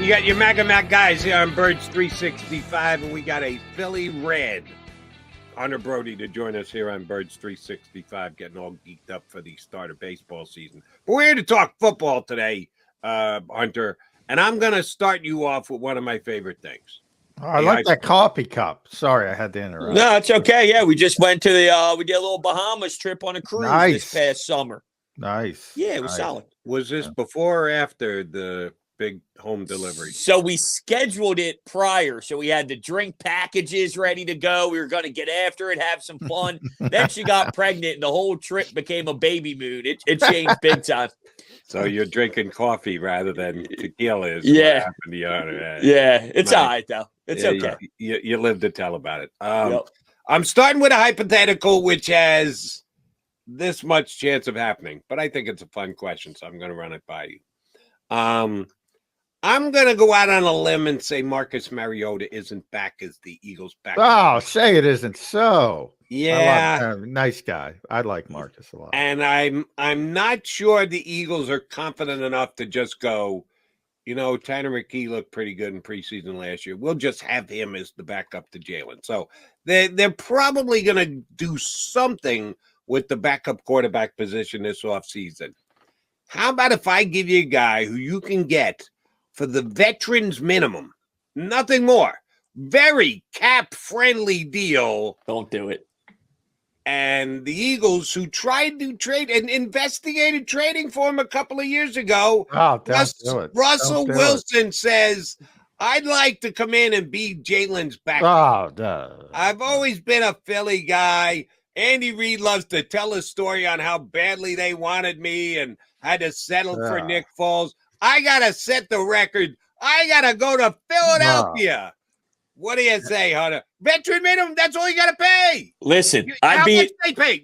You got your Maga Mac guys here on Birds 365, and we got a Philly Red, Hunter Brody, to join us here on Birds 365, getting all geeked up for the start of baseball season. But we're here to talk football today, Hunter, and I'm going to start you off with one of my favorite things. I like that coffee cup. Sorry, I had to interrupt. No, it's okay. Yeah, we just went to the we did a little Bahamas trip on a cruise this past summer. Nice. Yeah, it was solid. Was this before or after the big home delivery? So we scheduled it prior. So we had the drink packages ready to go. We were going to get after it, have some fun. Then she got pregnant, and the whole trip became a baby mood. It changed big time. So you're drinking coffee rather than tequila. Yeah. Yeah, it's all right, though. It's okay. You live to tell about it. I'm starting with a hypothetical, which has this much chance of happening, but I think it's a fun question, so I'm going to run it by you. I'm going to go out on a limb and say Marcus Mariota isn't back as the Eagles' back. Oh, say it isn't so. Yeah. Nice guy. I like Marcus a lot. And I'm not sure the Eagles are confident enough to just go, Tanner McKee looked pretty good in preseason last year. We'll just have him as the backup to Jalen. So they're probably going to do something with the backup quarterback position this offseason. How about if I give you a guy who you can get for the veterans minimum, nothing more, very cap-friendly deal? Don't do it. And the Eagles, who tried to trade and investigated trading for him a couple of years ago, Russell Wilson says, I'd like to come in and be Jalen's backup. I've always been a Philly guy. Andy Reid loves to tell a story on how badly they wanted me and had to settle for Nick Foles. I got to set the record. I got to go to Philadelphia. What do you say, Hunter? Veteran minimum, that's all you got to pay. Listen, how much they pay?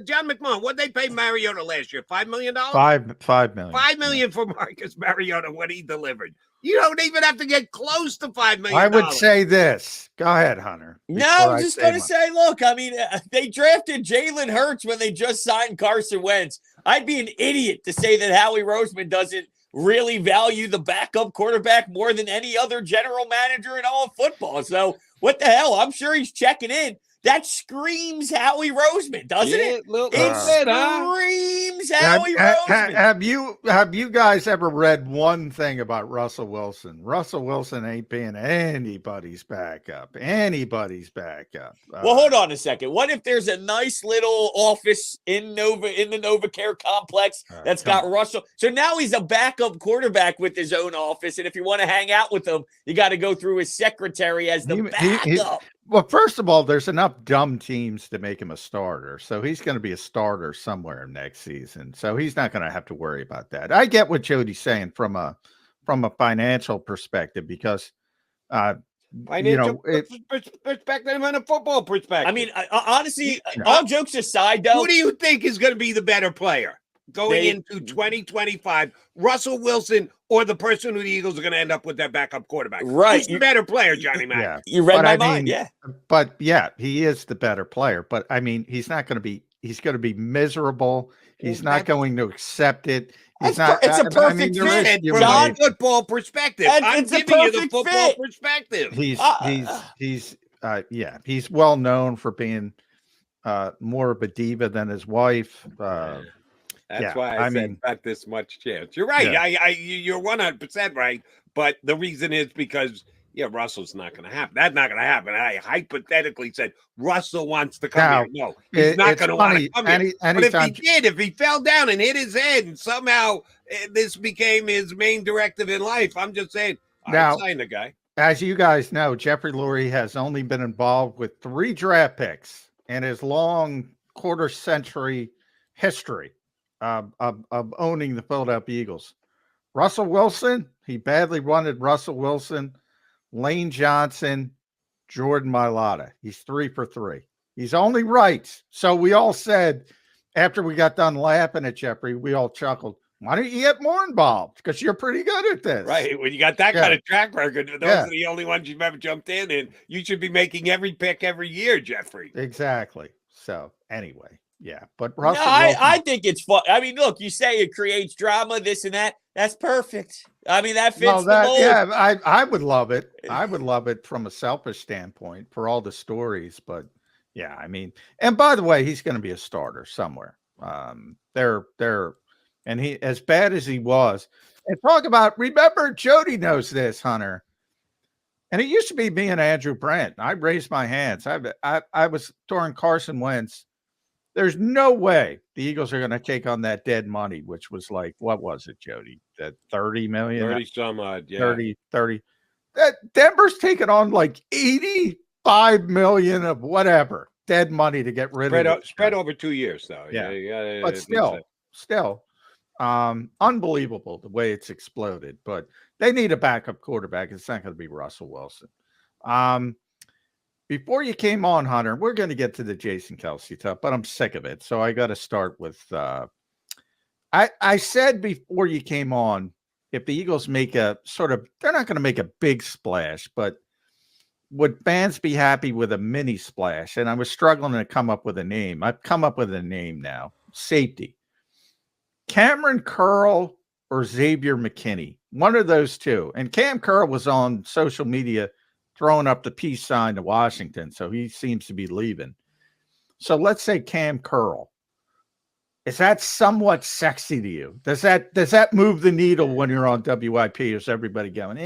John McMahon, what they pay Mariota last year? $5 million? $5 million. $5 million for Marcus Mariota, what he delivered. You don't even have to get close to $5 million. I would say this. Go ahead, Hunter. No, I'm just going to say, look, I mean, they drafted Jalen Hurts when they just signed Carson Wentz. I'd be an idiot to say that Howie Roseman doesn't really value the backup quarterback more than any other general manager in all of football. So what the hell? I'm sure he's checking in. That screams Howie Roseman, doesn't it? It screams Howie Roseman. Have you guys ever read one thing about Russell Wilson? Russell Wilson ain't being anybody's backup. Well, hold on a second. What if there's a nice little office in the NovaCare complex that's got Russell? So now he's a backup quarterback with his own office, and if you want to hang out with him, you got to go through his secretary as the backup. Well, first of all, there's enough dumb teams to make him a starter. So he's going to be a starter somewhere next season. So he's not going to have to worry about that. I get what Jody's saying from a financial perspective because perspective and a football perspective. I mean, honestly, all jokes aside, though. Who do you think is going to be the better player going into 2025? Russell Wilson or the person who the Eagles are going to end up with their backup quarterback? Right. Who's the better player, Johnny Mac? Yeah. You read my mind, yeah. But, yeah, he is the better player. But, I mean, he's going to be miserable. He's not going to accept it. It's a perfect fit from a football perspective. I'm giving you the football perspective. He's well known for being more of a diva than his wife. That's why I said not this much chance. You're right. Yeah. You're 100% right. But the reason is because Russell's not going to happen. That's not going to happen. I hypothetically said Russell wants to come here. No, he's not going to want to come here. But if he fell down and hit his head and somehow this became his main directive in life, I'm just saying, I'd sign the guy. As you guys know, Jeffrey Lurie has only been involved with 3 draft picks in his long quarter-century history of owning the Philadelphia Eagles. Russell Wilson, he badly wanted Russell Wilson, Lane Johnson, Jordan Mailata. He's 3 for 3. He's only right. So we all said, after we got done laughing at Jeffrey, we all chuckled, why don't you get more involved? Because you're pretty good at this. Right. When you got that kind of track record, those are the only ones you've ever jumped in, and you should be making every pick every year, Jeffrey. Exactly. So anyway, Yeah, but No, Russell I think it's fun. I mean, look, you say it creates drama, this and that. That's perfect. I mean, that fits the mold. Yeah, I would love it. I would love it from a selfish standpoint for all the stories. But yeah, I mean, and by the way, he's going to be a starter somewhere. And he, as bad as he was, and talk about, remember, Jody knows this, Hunter. And it used to be me and Andrew Brandt. I raised my hands. I was during Carson Wentz. There's no way the Eagles are going to take on that dead money, which was like, what was it, Jody? That 30 million? 30 some odd, yeah. 30. That Denver's taking on like 85 million of whatever dead money to get rid of it. Spread over 2 years, though. Yeah. But still, unbelievable the way it's exploded. But they need a backup quarterback. It's not going to be Russell Wilson. Before you came on, Hunter, we're going to get to the Jason Kelce stuff, but I'm sick of it. So I got to start with I said before you came on, if the Eagles make a sort of, they're not going to make a big splash, but would fans be happy with a mini splash? And I was struggling to come up with a name. I've come up with a name now. Safety. Cameron Curl or Xavier McKinney. One of those two. And Cam Curl was on social media throwing up the peace sign to Washington, so he seems to be leaving. So let's say Cam Curl. Is that somewhat sexy to you? Does that move the needle when you're on WIP? Or is everybody going,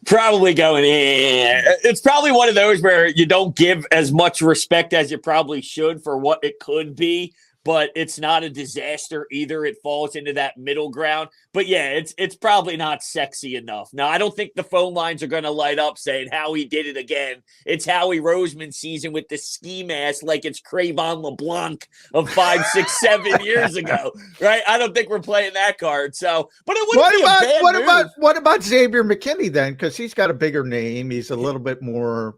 Probably going, It's probably one of those where you don't give as much respect as you probably should for what it could be, but it's not a disaster either. It falls into that middle ground. But yeah, it's probably not sexy enough. Now, I don't think the phone lines are going to light up saying how he did it again. It's Howie Roseman season with the ski mask like it's Cravon LeBlanc of 5, 6, 7 years ago, right? I don't think we're playing that card. So, but it wouldn't be a bad move. What about Xavier McKinney then? Because he's got a bigger name. He's a little bit more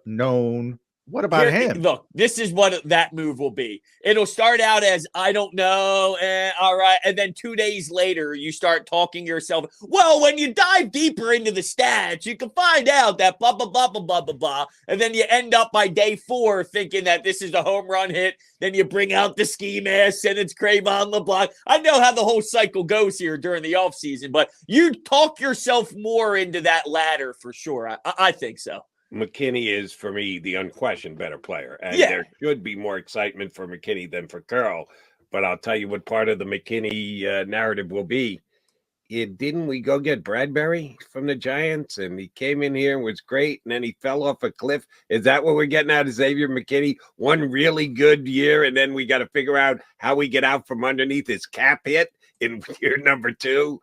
known. What about him? Look, this is what that move will be. It'll start out as, I don't know, all right. And then 2 days later, you start talking to yourself. Well, when you dive deeper into the stats, you can find out that blah, blah, blah, blah, blah, blah, blah. And then you end up by day 4 thinking that this is a home run hit. Then you bring out the ski mask and it's Cravon LeBlanc. I know how the whole cycle goes here during the offseason, but you talk yourself more into that ladder for sure. I think so. McKinney is, for me, the unquestioned better player. And there should be more excitement for McKinney than for Curl. But I'll tell you what part of the McKinney narrative will be. Didn't we go get Bradbury from the Giants? And he came in here and was great, and then he fell off a cliff. Is that what we're getting out of Xavier McKinney? One really good year, and then we got to figure out how we get out from underneath his cap hit in year number 2.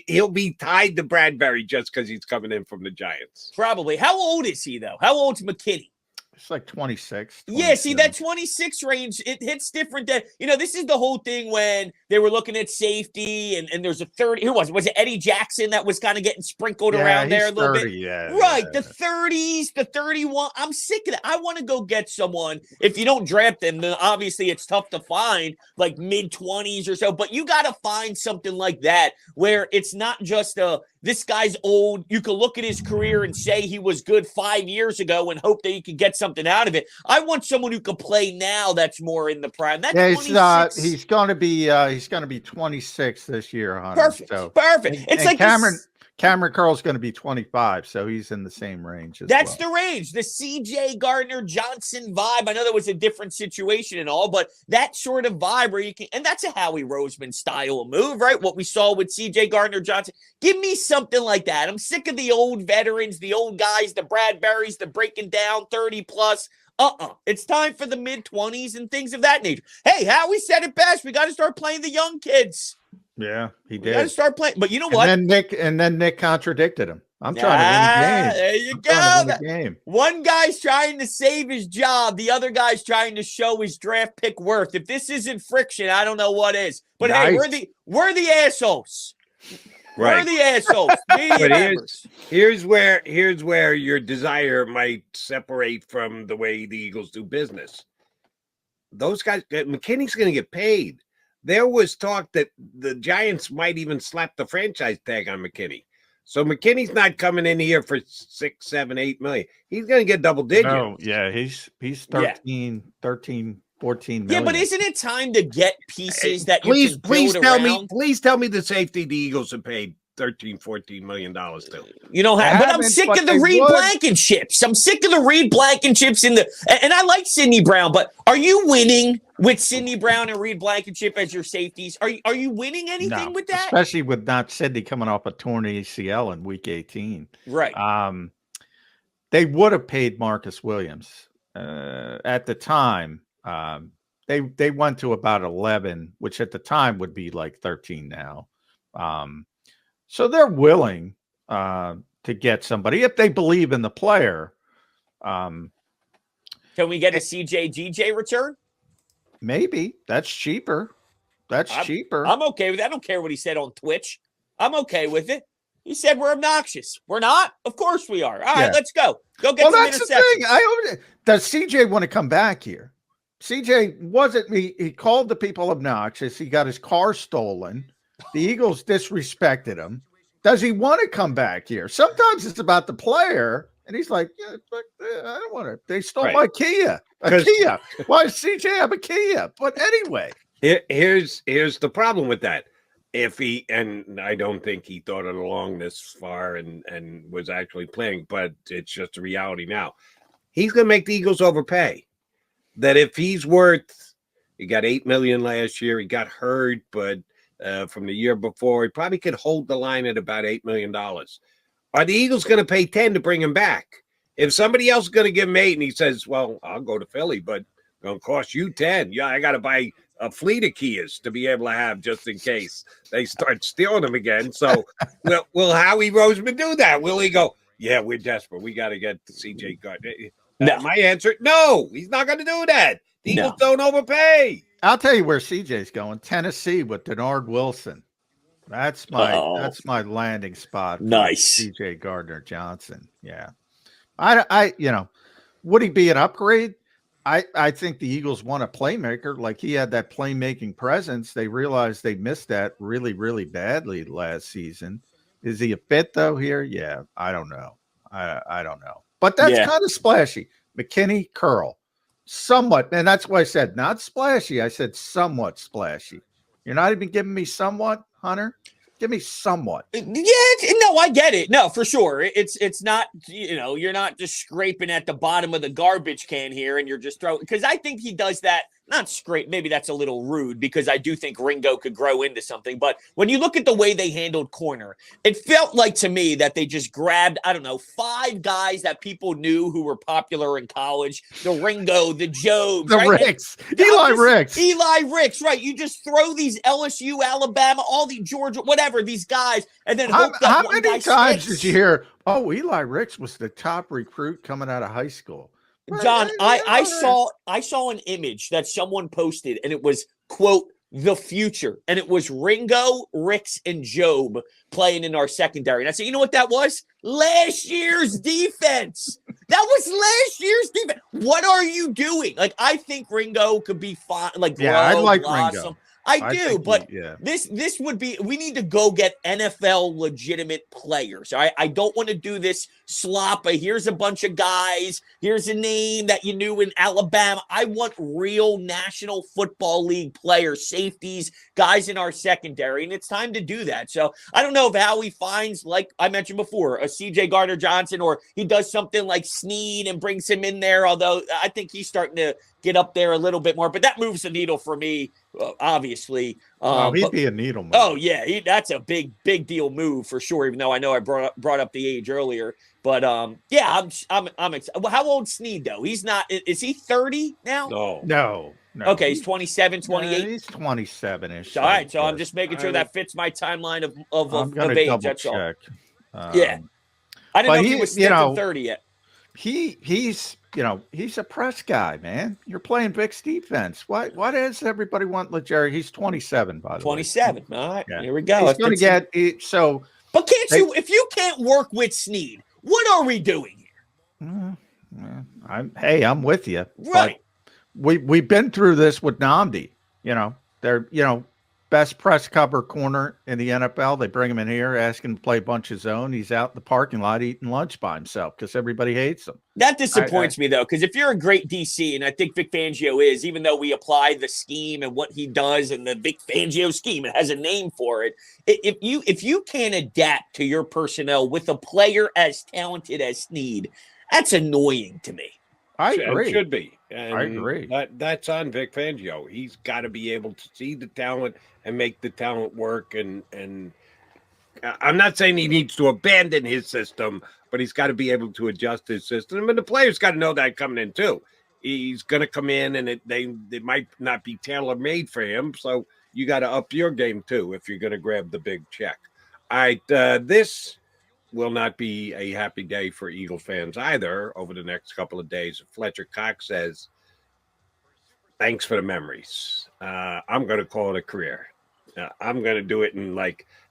He'll be tied to Bradbury just because he's coming in from the Giants. Probably. How old is he, though? How old's McKinney? It's like 26. Yeah, see, that 26 range, it hits different than, this is the whole thing when they were looking at safety and there's a 30. Who was it? Was it Eddie Jackson that was kind of getting sprinkled around there a little 30, bit? Yeah. Right, the 30s, the 31. I'm sick of that. I want to go get someone. If you don't draft them, then obviously it's tough to find, like mid-20s or so. But you got to find something like that where it's not just this guy's old. You can look at his career and say he was good 5 years ago and hope that you could get something out of it. I want someone who can play now that's more in the prime. That's he's going to be 26 this year, Hunter. Perfect. So, Perfect. It's like Cameron Curl's going to be 25, so he's in the same range. That's the range. The CJ Gardner-Johnson vibe. I know that was a different situation and all, but that sort of vibe where you can, and that's a Howie Roseman style of move, right? What we saw with CJ Gardner-Johnson. Give me something like that. I'm sick of the old veterans, the old guys, the Bradburys, the breaking down 30 plus. It's time for the mid-20s and things of that nature. Hey, Howie said it best. We got to start playing the young kids. Yeah, he did. We got to start playing. But you know what? And then Nick contradicted him. I'm trying to win the game. There you go. One guy's trying to save his job. The other guy's trying to show his draft pick worth. If this isn't friction, I don't know what is. But hey, we're the assholes. Right. We're the assholes. But here's where your desire might separate from the way the Eagles do business. Those guys, McKinney's going to get paid. There was talk that the Giants might even slap the franchise tag on McKinney. So McKinney's not coming in here for 6, 7, 8 million. He's going to get double digits. No, yeah, he's 13, 14 million. Yeah, but isn't it time to get pieces that please you can build around? Please tell me the safety the Eagles have paid $13-14 million to. You don't have, but I'm sick of the Reed Blankenships. I'm sick of the Reed Blankenships and I like Sidney Brown, but are you winning with Sidney Brown and Reed Blankenship as your safeties? Are you winning anything with that? Especially with not Sidney coming off a torn ACL in week 18. Right. They would have paid Marcus Williams at the time. They went to about 11, which at the time would be like 13 now. So they're willing to get somebody if they believe in the player. Can we get a CJ return? Maybe. That's cheaper. Cheaper. I'm okay with that. I don't care what he said on Twitch. I'm okay with it. He said we're obnoxious. We're not? Of course we are. All right, let's go. Go get some interceptions. The thing. Does CJ want to come back here? CJ wasn't me. He called the people obnoxious. He got his car stolen. The Eagles disrespected him. Does he want to come back here? Sometimes it's about the player, and he's like, "Yeah, but I don't want to." They stole my Kia. A Kia. Why does CJ have a Kia? But anyway, here's the problem with that. If he, and I don't think he thought it along this far and was actually playing, but it's just a reality now. He's going to make the Eagles overpay. That if he's worth, he got $8 million last year. He got hurt, but from the year before, he probably could hold the line at about $8 million. Are the Eagles going to pay 10 to bring him back? If somebody else is going to give him 8 and he says, well, I'll go to Philly, but it's going to cost you 10. Yeah, I got to buy a fleet of Kias to be able to have just in case they start stealing them again. So will Howie Roseman do that? Will he go, yeah, we're desperate. We got to get the CJ Gardner. No. My answer, no, he's not going to do that. The Eagles don't overpay. I'll tell you where CJ's going. Tennessee with Denard Wilson. That's my landing spot. Nice. CJ Gardner Johnson. Yeah. I would he be an upgrade? I think the Eagles want a playmaker. Like he had that playmaking presence. They realized they missed that really, really badly last season. Is he a fit though here? Yeah. I don't know. I don't know. But that's kind of splashy. McKinney, Curl. Somewhat. And that's why I said not splashy. I said somewhat splashy. You're not even giving me somewhat, Hunter? Give me somewhat. Yeah, no, I get it. No, for sure. It's not, you're not just scraping at the bottom of the garbage can here and you're just throwing, because I think he does that, not scrape, maybe that's a little rude because I do think Ringo could grow into something. But when you look at the way they handled corner, it felt like to me that they just grabbed, 5 guys that people knew who were popular in college. The Ringo, the Jobes. The Ricks. Eli Ricks, right. You just throw these LSU, Alabama, all the Georgia, whatever, these guys, and then how many times did you hear, oh, Eli Ricks was the top recruit coming out of high school? John, I saw an image that someone posted, and it was, quote, the future. And it was Ringo, Ricks, and Job playing in our secondary. And I said, you know what that was? Last year's defense. That was last year's defense. What are you doing? Like, I think Ringo could be fine. Like, I like Ringo. I do, but this would be, we need to go get NFL legitimate players. All right. I don't want to do this slop. Here's a bunch of guys. Here's a name that you knew in Alabama. I want real National Football League players, safeties, guys in our secondary, and it's time to do that. So I don't know if Howie finds, like I mentioned before, a CJ Gardner Johnson, or he does something like Snead and brings him in there, although I think he's starting to get up there a little bit more. But that moves the needle for me, obviously. He'd be a needle move. Oh, yeah, that's a big deal move for sure, even though I know I brought up the age earlier. But, I'm excited. Well, how old Snead, though? He's not – is he 30 now? No. Okay, he's 27, 28? He's 27-ish. All right, so I'm just making sure that fits my timeline of age. That's all. Yeah. I didn't know if he was 30 yet. He's a press guy, man. You're playing Vic's defense. Why does everybody want LeJerry? He's 27, by the way. 27. All right, Here we go. He's going to get it. So, but if you can't work with Snead, what are we doing here? I'm with you. Right. We've been through this with Namdi. best press cover corner in the NFL. They bring him in here, ask him to play a bunch of zone. He's out in the parking lot eating lunch by himself because everybody hates him. That disappoints me, though, because if you're a great DC, and I think Vic Fangio is, even though we apply the scheme and what he does and the Vic Fangio scheme, it has a name for it. If you can't adapt to your personnel with a player as talented as Snead, that's annoying to me. I agree. It should be. And I agree. That's on Vic Fangio. He's got to be able to see the talent and make the talent work. And I'm not saying he needs to abandon his system, but he's got to be able to adjust his system. And the players got to know that coming in too. He's going to come in, and they might not be tailor-made for him. So you got to up your game too if you're going to grab the big check. All right, this will not be a happy day for Eagle fans either over the next couple of days. Fletcher Cox says, thanks for the memories. I'm going to call it a career. I'm going to do it in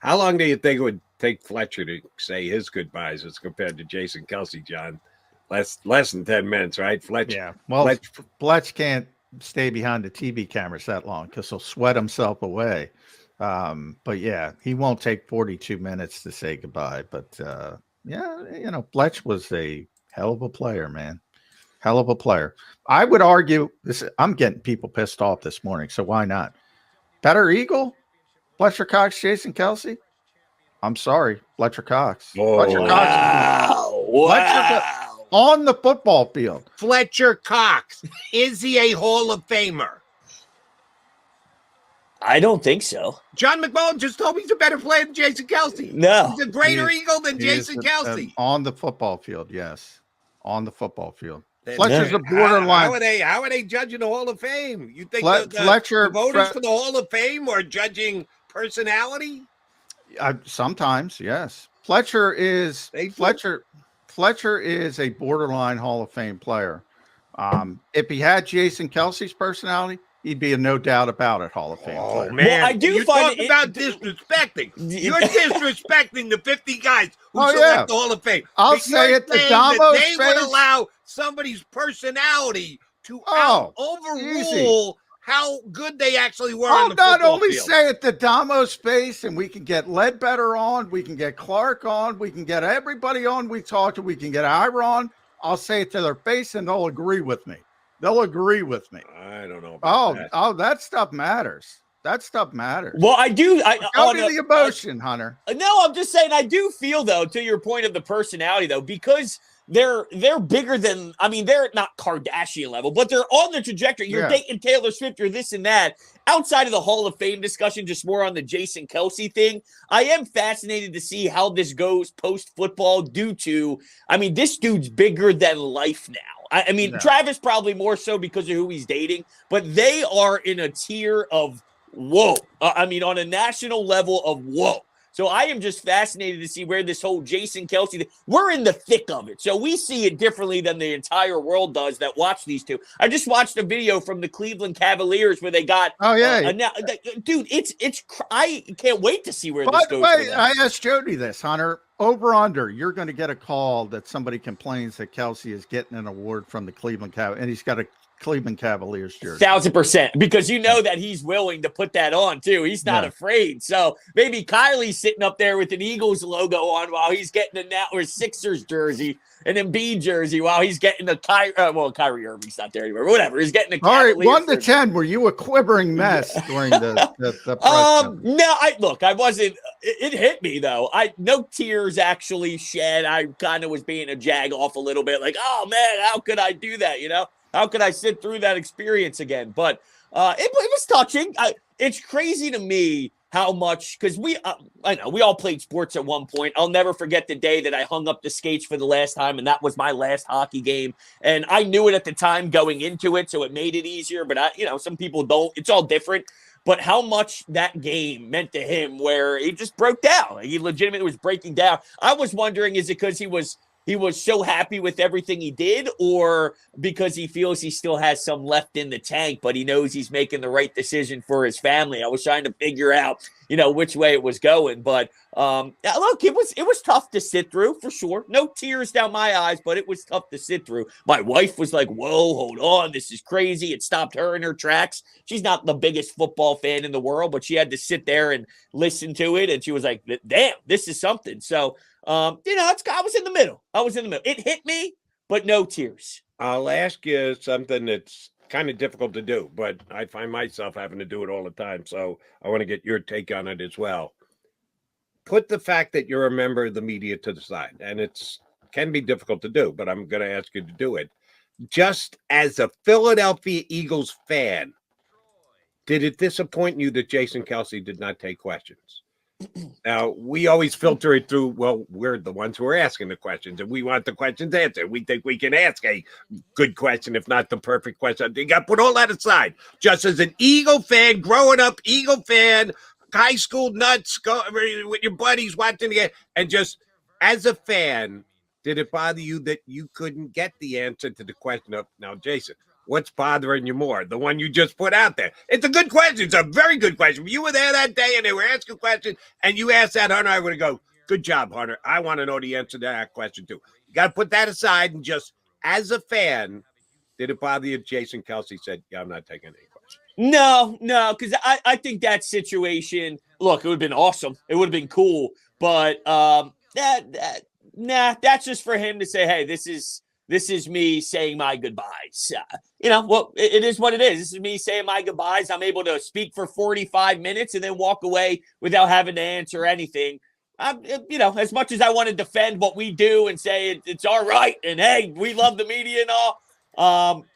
how long do you think it would take Fletcher to say his goodbyes as compared to Jason Kelce, John? Less than 10 minutes, right? Fletcher. Yeah. Well, Fletch can't stay behind the TV cameras that long because he'll sweat himself away. But yeah, he won't take 42 minutes to say goodbye. But yeah, Fletch was a hell of a player, man. Hell of a player. I would argue this. I'm getting people pissed off this morning, so why not? Better Eagle, Fletcher Cox, Jason Kelce. I'm sorry, Fletcher Cox. Oh, Fletcher Cox. Wow. On the football field. Fletcher Cox, is he a Hall of Famer? I don't think so. John McMullen just told me he's a better player than Jason Kelce. No. He's a greater Eagle than Jason Kelce. On the football field, yes. On the football field. Then Fletcher's a borderline. How are they judging the Hall of Fame? You think Fletcher, the voters for the Hall of Fame are judging personality? Sometimes, yes. Fletcher is a borderline Hall of Fame player. If he had Jason Kelce's personality, he'd be a no doubt about it Hall of Fame player. Man, well, I do find about disrespecting. You're disrespecting the 50 guys who select the Hall of Fame. I'll say it. The Damo's they would allow somebody's personality to overrule how good they actually were. I'll not only field. say it to Damo's face, and we can get Ledbetter on, we can get Clark on, we can get everybody on we talk to, we can get Ira on. I'll say it to their face, and they'll agree with me. They'll agree with me. I don't know about that. That stuff matters. That stuff matters. Well, I do. Tell me the emotion, Hunter. No, I'm just saying I do feel, though, to your point of the personality, though, because they're bigger than, they're not Kardashian level, but they're on the trajectory. You're dating Taylor Swift, you're this and that. Outside of the Hall of Fame discussion, just more on the Jason Kelce thing, I am fascinated to see how this goes post-football due to, this dude's bigger than life now. Travis probably more so because of who he's dating, but they are in a tier of whoa. On a national level of whoa. So I am just fascinated to see where this whole Jason Kelce, we're in the thick of it. So we see it differently than the entire world does that watch these two. I just watched a video from the Cleveland Cavaliers where they got, dude, I can't wait to see where this goes. By the way, I asked Jody this, Hunter, over under, you're going to get a call that somebody complains that Kelce is getting an award from the Cleveland Cavaliers, and he's got a Cleveland Cavaliers jersey. 1,000%, because you know that he's willing to put that on too. He's not afraid. So maybe Kylie's sitting up there with an Eagles logo on while he's getting a Sixers jersey, an Embiid jersey while he's getting a Kyrie Irving's not there anymore. Whatever, he's getting a Cavaliers. All right, 1 to 10. Were you a quivering mess during the press? No, I wasn't. It hit me though. No tears actually shed. I kind of was being a jag off a little bit, like, oh man, how could I do that? How could I sit through that experience again? But it was touching. It's crazy to me how much, because I know we all played sports at one point. I'll never forget the day that I hung up the skates for the last time, and that was my last hockey game. And I knew it at the time going into it, so it made it easier. But some people don't. It's all different. But how much that game meant to him, where he just broke down. He legitimately was breaking down. I was wondering, is it because he was so happy with everything he did, or because he feels he still has some left in the tank, but he knows he's making the right decision for his family? I was trying to figure out which way it was going. But look, it was tough to sit through for sure. No tears down my eyes, but it was tough to sit through. My wife was like, whoa, hold on, this is crazy. It stopped her in her tracks. She's not the biggest football fan in the world, but she had to sit there and listen to it, and she was like, damn, this is something. So I was in the middle. It hit me, but no tears. I'll ask you something that's kind of difficult to do, but I find myself having to do it all the time. So I want to get your take on it as well. Put the fact that you're a member of the media to the side, and it can be difficult to do, but I'm going to ask you to do it. Just as a Philadelphia Eagles fan, did it disappoint you that Jason Kelce did not take questions? Now, we always filter it through, well, we're the ones who are asking the questions, and we want the questions answered. We think we can ask a good question, if not the perfect question. You got to put all that aside. Just as an Eagle fan, growing up, Eagle fan, high school nuts, go with your buddies watching the game, and just as a fan, did it bother you that you couldn't get the answer to the question of, now, Jason, what's bothering you more? The one you just put out there. It's a good question. It's a very good question. If you were there that day and they were asking a question and you asked that, Hunter, I would go, good job, Hunter. I want to know the answer to that question too. You got to put that aside and just, as a fan, did it bother you if Jason Kelce said, yeah, I'm not taking any questions? No, because I think that situation, look, it would have been awesome. It would have been cool. But that's just for him to say, hey, this is me saying my goodbyes. It is what it is. This is me saying my goodbyes. I'm able to speak for 45 minutes and then walk away without having to answer anything. As much as I want to defend what we do and say it's all right, and hey, we love the media and all,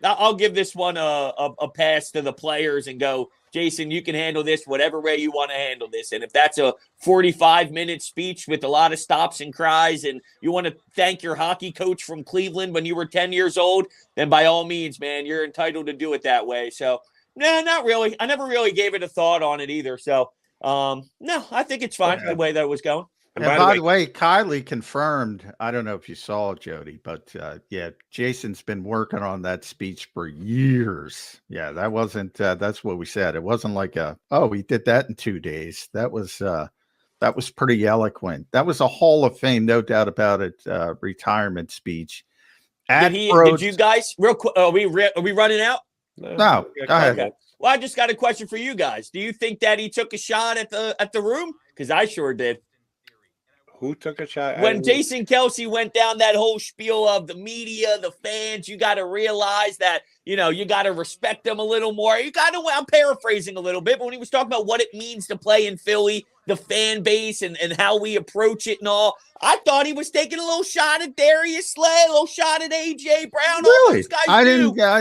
I'll give this one a pass to the players and go, Jason, you can handle this whatever way you want to handle this. And if that's a 45-minute speech with a lot of stops and cries and you want to thank your hockey coach from Cleveland when you were 10 years old, then by all means, man, you're entitled to do it that way. So, no, not really. I never really gave it a thought on it either. So, no, I think it's fine the way that it was going. And by the way, Kylie confirmed, I don't know if you saw it, Jody, but Jason's been working on that speech for years. Yeah, that wasn't, that's what we said. It wasn't like we did that in 2 days. That was pretty eloquent. That was a Hall of Fame, no doubt about it, retirement speech. Did you guys, real quick, are we running out? No, go ahead. Okay. Well, I just got a question for you guys. Do you think that he took a shot at the room? Because I sure did. Who took a shot? When Jason Kelce went down that whole spiel of the media, the fans, you got to realize that, you got to respect them a little more. I'm paraphrasing a little bit, but when he was talking about what it means to play in Philly, the fan base and how we approach it and all, I thought he was taking a little shot at Darius Slay, a little shot at AJ Brown. Really? All those guys I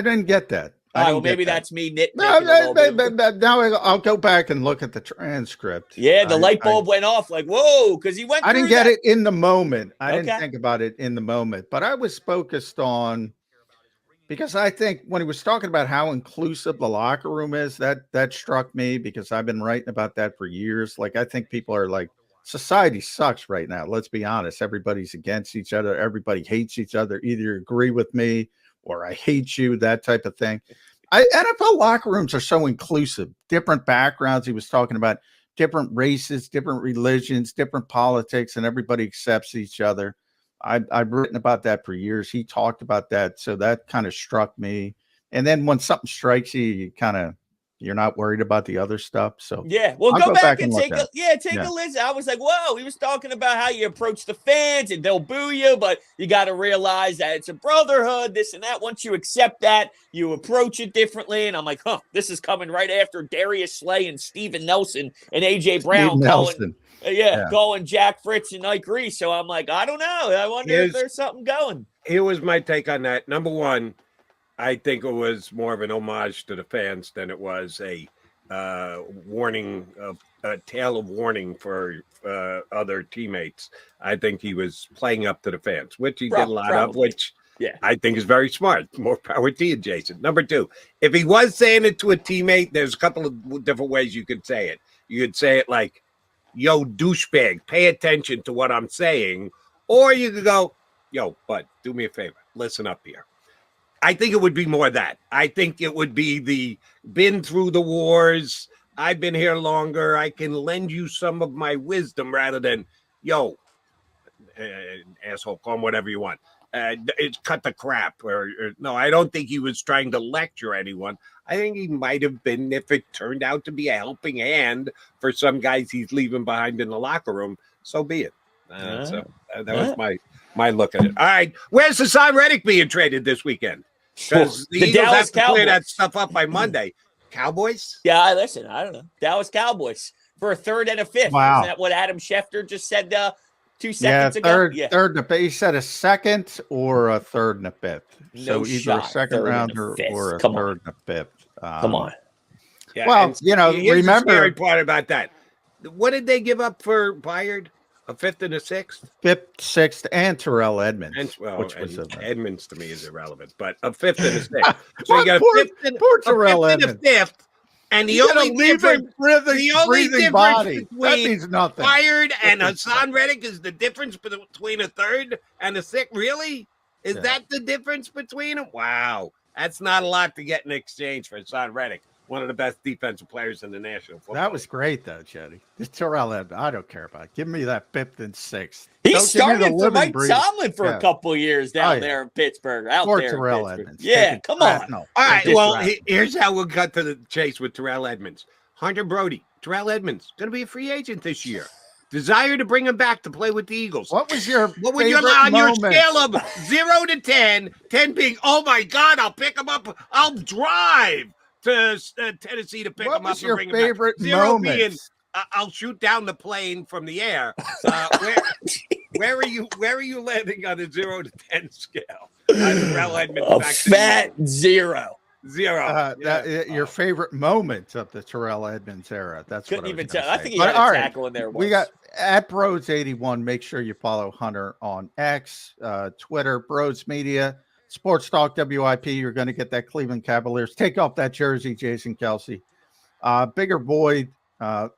didn't get that. Well, maybe that's me nitpicking. Now I'll go back and look at the transcript. Yeah, the light bulb went off like, whoa, because he went. I didn't get it in the moment. I didn't think about it in the moment, but I was focused on, because I think when he was talking about how inclusive the locker room is, that struck me, because I've been writing about that for years. Like, I think people are like, society sucks right now. Let's be honest. Everybody's against each other. Everybody hates each other. Either agree with me or I hate you, that type of thing. NFL locker rooms are so inclusive, different backgrounds. He was talking about different races, different religions, different politics, and everybody accepts each other. I've written about that for years. He talked about that. So that kind of struck me. And then when something strikes you, you're not worried about the other stuff. So yeah, well, go back and take a listen. I was like, whoa, he was talking about how you approach the fans and they'll boo you, but you got to realize that it's a brotherhood, this and that. Once you accept that, you approach it differently. And I'm like, this is coming right after Darius Slay and Steven Nelson and AJ Brown going Jack Fritz and Ike Reese. So I'm like, I don't know. I wonder if there's something going. Here was my take on that. Number one, I think it was more of an homage to the fans than it was a warning, a tale of warning for other teammates. I think he was playing up to the fans, which he did a lot of, which I think is very smart. More power to you, Jason. Number two, if he was saying it to a teammate, there's a couple of different ways you could say it. You could say it like, yo, douchebag, pay attention to what I'm saying. Or you could go, yo, bud, do me a favor. Listen up here. I think it would be more that. I think it would be the been through the wars. I've been here longer. I can lend you some of my wisdom rather than, yo, asshole, call him whatever you want. It's cut the crap. Or no, I don't think he was trying to lecture anyone. I think he might have been, if it turned out to be a helping hand for some guys he's leaving behind in the locker room, so be it. So that was my look at it. All right, where's Hassan Reddick being traded this weekend? Because the Eagles Dallas have to Cowboys. clear that stuff up by Monday. Cowboys? Yeah, listen, I don't know. Dallas Cowboys for a third and a fifth. Wow. Isn't that what Adam Schefter just said 2 seconds ago? Third and a fifth. He said a second or a third and a fifth. No so either shot. a second rounder or a third and a fifth. Come on. Yeah, well, remember the scary part about that. What did they give up for Byard? A fifth and a sixth? Fifth, sixth, and Terrell Edmonds. Edmonds to me is irrelevant, but a fifth and a sixth. So you got a fifth and a fifth. And the only difference between Byard and Hassan Reddick is the difference between a third and a sixth. Really? Is that the difference between them? Wow. That's not a lot to get in exchange for Hassan Reddick, one of the best defensive players in the National Football League. That was great, though, Chetty. Terrell Edmonds, I don't care about it. Give me that fifth and sixth. He started for Mike Tomlin for a couple of years down there in Pittsburgh. Terrell Edmonds. Yeah, come on. All right, well, here's how we'll cut to the chase with Terrell Edmonds. Hunter Brody, Terrell Edmonds, going to be a free agent this year. Desire to bring him back to play with the Eagles. What would you on your scale of 0 to 10, 10 being, oh my God, I'll pick him up. I'll drive to Tennessee to pick him up. What was your bring favorite him back? 0 moment? being, I'll shoot down the plane from the air. Where are you landing on a 0 to 10 scale? Terrell Edmonds fat 0. Your favorite moment of the Terrell Edmonds era. That's couldn't what even tell. Say. I think he had a tackle in there. We got at Brodes81. Make sure you follow Hunter on X, Twitter, Brodes Media, Sports Talk WIP. You're going to get that Cleveland Cavaliers. Take off that jersey, Jason Kelce. Bigger boy,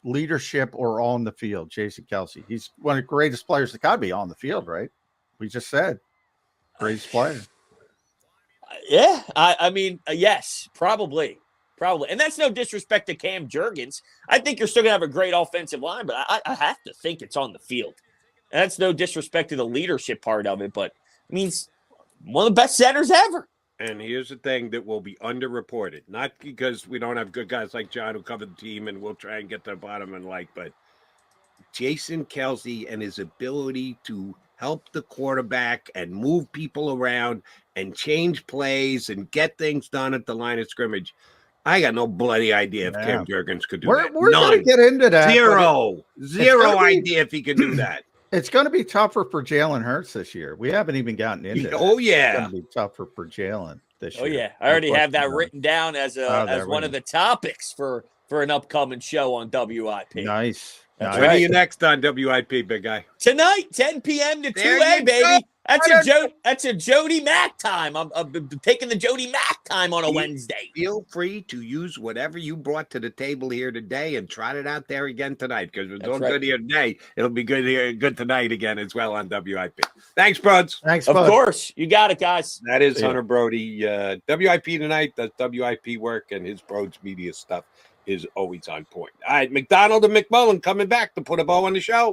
leadership or on the field, Jason Kelce. He's one of the greatest players that got to be on the field, right? We just said greatest player. Yeah, I mean, yes, probably. And that's no disrespect to Cam Jurgens. I think you're still going to have a great offensive line, but I have to think it's on the field. And that's no disrespect to the leadership part of it, but it means one of the best centers ever. And here's the thing that will be underreported, not because we don't have good guys like John who cover the team and we'll try and get to the bottom and but Jason Kelce and his ability to help the quarterback and move people around and change plays and get things done at the line of scrimmage. I got no bloody idea if Cam Jurgens could do that. We're going to get into that. Zero idea if he can do that. It's going to be tougher for Jalen Hurts this year. We haven't even gotten into that. Oh, yeah. It's going to be tougher for Jalen this year. Oh, yeah. I already have that written down as one of the topics for an upcoming show on WIP. Nice. When are you next on WIP, big guy? Tonight, 10 p.m. to 2 baby. That's a Jody Mack time. I'm taking the Jody Mack time on a Wednesday. Feel free to use whatever you brought to the table here today and trot it out there again tonight because it's all good here today. It'll be good tonight again as well on WIP. Thanks, Brodes. Thanks, Of course. You got it, guys. That is Hunter Brody. WIP tonight, does WIP work, and his Brodes Media stuff is always on point. All right, McDonald and McMullen coming back to put a bow on the show.